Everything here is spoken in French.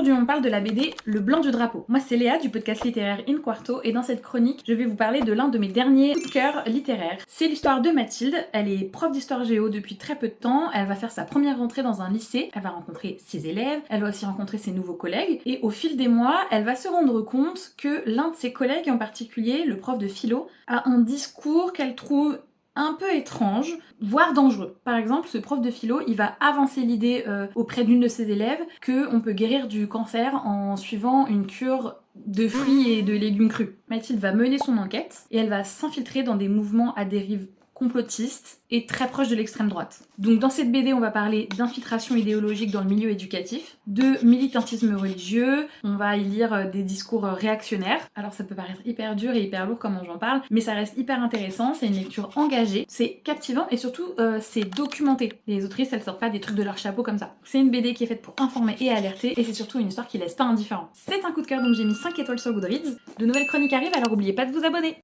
Aujourd'hui, on parle de la BD Le Blanc du Drapeau. Moi, c'est Léa du podcast littéraire In Quarto et dans cette chronique, je vais vous parler de l'un de mes derniers coups de cœur littéraires. C'est l'histoire de Mathilde. Elle est prof d'histoire géo depuis très peu de temps. Elle va faire sa première rentrée dans un lycée. Elle va rencontrer ses élèves. Elle va aussi rencontrer ses nouveaux collègues. Et au fil des mois, elle va se rendre compte que l'un de ses collègues en particulier, le prof de philo, a un discours qu'elle trouve un peu étrange, voire dangereux. Par exemple, ce prof de philo, il va avancer l'idée auprès d'une de ses élèves qu'on peut guérir du cancer en suivant une cure de fruits et de légumes crus. Mathilde va mener son enquête et elle va s'infiltrer dans des mouvements à dérive complotiste et très proche de l'extrême droite. Donc dans cette BD, on va parler d'infiltration idéologique dans le milieu éducatif, de militantisme religieux, on va y lire des discours réactionnaires. Alors ça peut paraître hyper dur et hyper lourd comment j'en parle, mais ça reste hyper intéressant, c'est une lecture engagée, c'est captivant et surtout c'est documenté. Les autrices, elles sortent pas des trucs de leur chapeau comme ça. C'est une BD qui est faite pour informer et alerter et c'est surtout une histoire qui laisse pas indifférent. C'est un coup de cœur donc j'ai mis 5 étoiles sur Goodreads. De nouvelles chroniques arrivent alors n'oubliez pas de vous abonner.